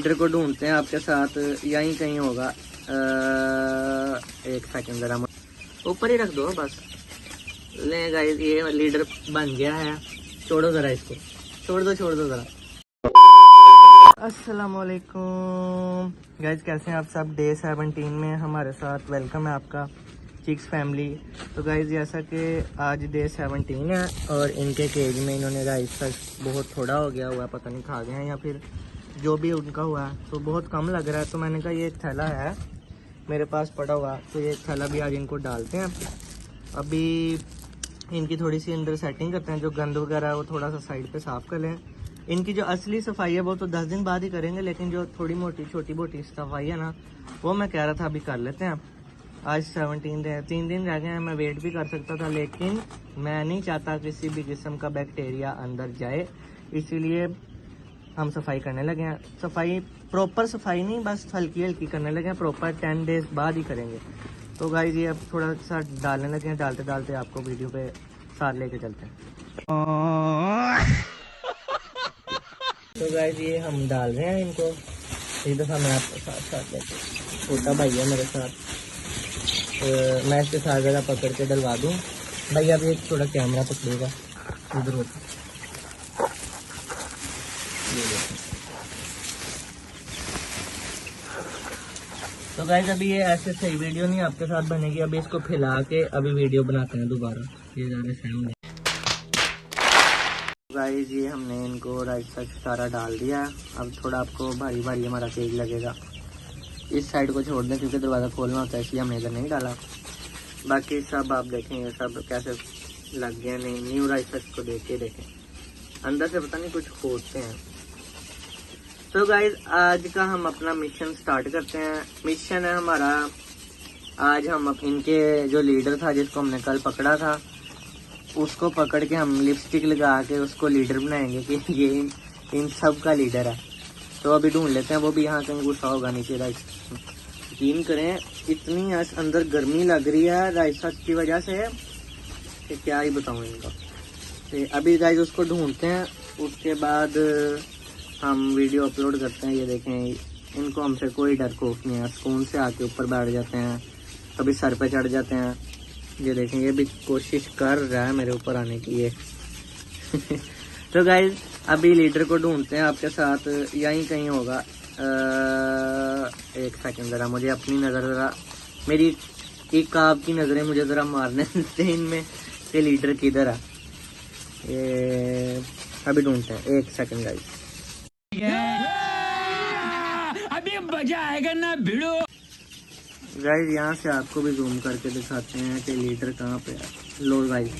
Leader को ढूंढते हैं आपके साथ, यहीं कहीं होगा। एक सेकंड जरा ऊपर ही रख दो बस। ले गाइस ये लीडर बन गया है। छोड़ो जरा इसको, छोड़ दो जरा। अस्सलाम वालेकुम गाइस, कैसे हैं आप सब। डे 17 में हमारे साथ वेलकम है आपका चिक्स फैमिली। तो गाइस जैसा कि आज डे 17 है और इनके केज में इन्होंने राइस तक बहुत थोड़ा हो गया हुआ है, पता नहीं खा गए हैं या फिर जो भी उनका हुआ है, तो बहुत कम लग रहा है। तो मैंने कहा ये एक थैला है मेरे पास पड़ा हुआ, तो ये एक थैला भी आज इनको डालते हैं। अभी इनकी थोड़ी सी अंदर सेटिंग करते हैं, जो गंद वगैरह है वो थोड़ा सा साइड पे साफ़ कर लें। इनकी जो असली सफाई है वो तो 10 दिन बाद ही करेंगे, लेकिन जो थोड़ी मोटी छोटी मोटी सफाई है ना, वो मैं कह रहा था अभी कर लेते हैं। आज 17 3 दिन रह गए हैं। मैं वेट भी कर सकता था, लेकिन मैं नहीं चाहता किसी भी किस्म का बैक्टीरिया अंदर जाए, इसीलिए हम सफाई करने लगे हैं। सफाई प्रॉपर सफाई नहीं, बस हल्की हल्की करने लगे हैं। प्रॉपर 10 डेज बाद ही करेंगे। तो गाइस ये अब थोड़ा सा डालने लगे हैं, डालते डालते आपको वीडियो पे साथ लेके चलते हैं। तो गाइस ये हम डाल रहे हैं इनको। एक दफ़ा मैं आपके साथ लेके, छोटा भाई है मेरे साथ, मैं इसके साथ ज़रा पकड़ के डलवा दूँ। भाई अब ये थोड़ा कैमरा पकड़ेगा, इधर होता। तो गाइस अभी ये ऐसे सही वीडियो नहीं आपके साथ बनेगी। अभी इसको फैला के अभी वीडियो बनाते हैं दोबारा। ये ज़्यादा सामने गाइस ये हमने इनको राइस तक सारा डाल दिया। अब थोड़ा आपको भारी भारी हमारा केक लगेगा। इस साइड को छोड़ दें क्योंकि दरवाज़ा खोलना होता है, इसलिए हमने इधर नहीं डाला। बाकी सब आप देखें ये सब कैसे लग गया। नहीं न्यू राइस तक को देख के देखें, अंदर से पता नहीं कुछ खोदते हैं। तो गाइज आज का हम अपना मिशन स्टार्ट करते हैं। मिशन है हमारा, आज हम इनके जो लीडर था जिसको हमने कल पकड़ा था, उसको पकड़ के हम लिपस्टिक लगा के उसको लीडर बनाएंगे कि ये इन सब का लीडर है। तो अभी ढूंढ लेते हैं, वो भी यहाँ कहीं घुसा होगा नीचे। राइस यकीन करें इतनी अंदर गर्मी लग रही है राइस की वजह से कि क्या ही बताऊँ इनका। तो अभी गाइज उसको ढूंढते हैं, उसके बाद हम वीडियो अपलोड करते हैं। ये देखें इनको हमसे कोई डर खौफ नहीं है, सुकून से आके ऊपर बैठ जाते हैं, कभी सर पे चढ़ जाते हैं। ये देखें ये भी कोशिश कर रहा है मेरे ऊपर आने की ये तो गाइज अभी लीडर को ढूंढते हैं आपके साथ, यहीं कहीं होगा। एक सेकंड ज़रा मुझे अपनी नज़र ज़रा, मेरी एक आपकी नज़रें मुझे ज़रा मारने देते हैं इनमें कि लीडर किधर है। ये अभी ढूंढते हैं, एक सेकंड गाइज। अभी मजा आएगा ना भिड़ो। गाइस यहाँ से आपको भी जूम करके दिखाते हैं कि लीडर कहाँ पे है। लो गाइस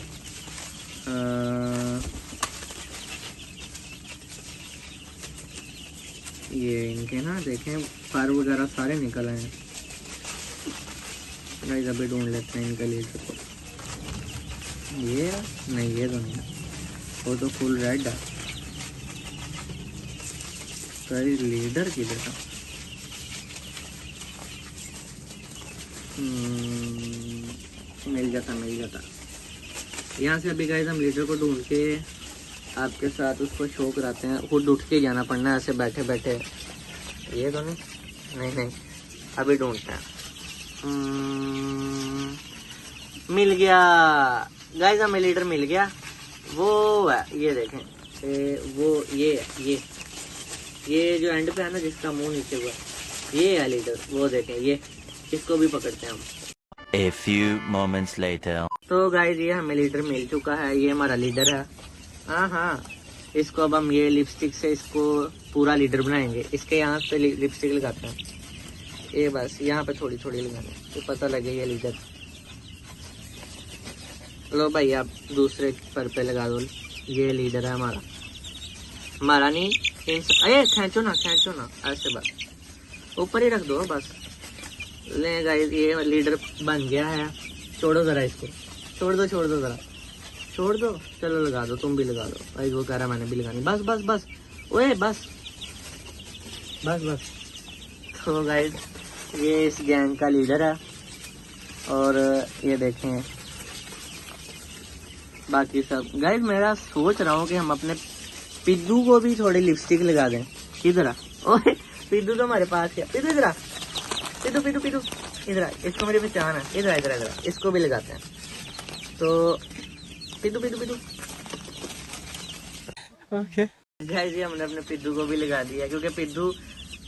ये इनके ना देखें पर वगैरह सारे निकल आए हैं। गाइस अभी ढूंढ लेते हैं इनके लीडर को। ये नहीं, ये तो नहीं, वो तो फुल रेड है। गाइस लीडर किधर था? मिल जाता। यहाँ से अभी गाइस हम लीडर को ढूंढ के आपके साथ उसको शो कराते हैं। खुद उठ के जाना पड़ना है ऐसे बैठे बैठे। ये तो नहीं, अभी ढूंढते हैं। मिल गया गाइस, हमें लीडर मिल गया। वो है, ये देखें वो ये जो एंड पे है ना, जिसका मुंह नीचे हुआ, ये है लीडर। वो देखें ये, इसको भी पकड़ते हैं हम। A few moments later. तो गाइस ये हमें लीडर मिल चुका है, ये हमारा लीडर है। हाँ, इसको अब हम ये लिपस्टिक से इसको पूरा लीडर बनाएंगे। इसके यहाँ पे लिपस्टिक लगाते हैं, ये बस यहाँ पे थोड़ी थोड़ी लगाने, तो पता लगे ये लीडर। लो भाई आप दूसरे पर पे लगा दो, ये लीडर है हमारा नहीं। अरे खींचो ना ऐसे, बस ऊपर ही रख दो बस। ले गाइस ये लीडर बन गया है। छोड़ो जरा इसको, छोड़ दो जरा, छोड़ दो। चलो लगा दो, तुम भी लगा दो। भाई वो कह रहा मैंने भी लगानी। बस ओए बस। तो गाइस ये इस गैंग का लीडर है। और ये देखें बाकी सब। गाइस मेरा सोच रहा हूँ कि हम अपने पिद्दू को भी थोड़ी लिपस्टिक लगा दें। किधर है? ओए पिद्दू तो हमारे पास है। पिद्दू इधर आ, पिद्दू पिद्दू पिद्दू इधर आ, इसको मेरी पहचान है। इधर इधर इधर, इसको भी लगाते हैं। तो पिद्दू पिद्दू पिद्दू Okay. गाइस ये हमने अपने पिद्दू को भी लगा दिया, क्योंकि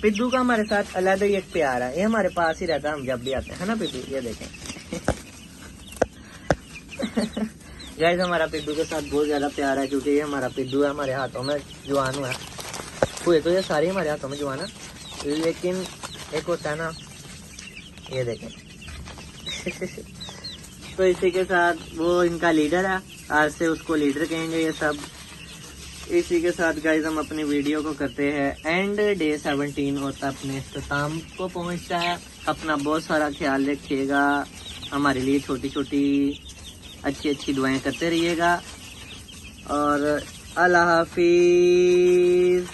पिद्दू का हमारे साथ अलग ही एक प्यार है। ये हमारे पास ही रहता है, हम जब भी आते हैं ना पिद्दू। ये देखें गाइस हमारा पिद्दू के साथ बहुत ज्यादा प्यार है, क्योंकि ये हमारा पिद्दू है, हमारे हाथों में जवान हुए तो ये सारे हमारे हाथों में जवान है। लेकिन एक होता है ना, ये देखें तो इसी के साथ वो इनका लीडर है, आज से उसको लीडर कहेंगे ये सब। इसी के साथ गाइज हम अपनी वीडियो को करते हैं एंड। डे 17 होता अपने इख्तिताम को पहुंचता है। अपना बहुत सारा ख्याल रखिएगा, हमारे लिए छोटी छोटी अच्छी अच्छी दुआएं करते रहिएगा और अल्लाह हाफिज।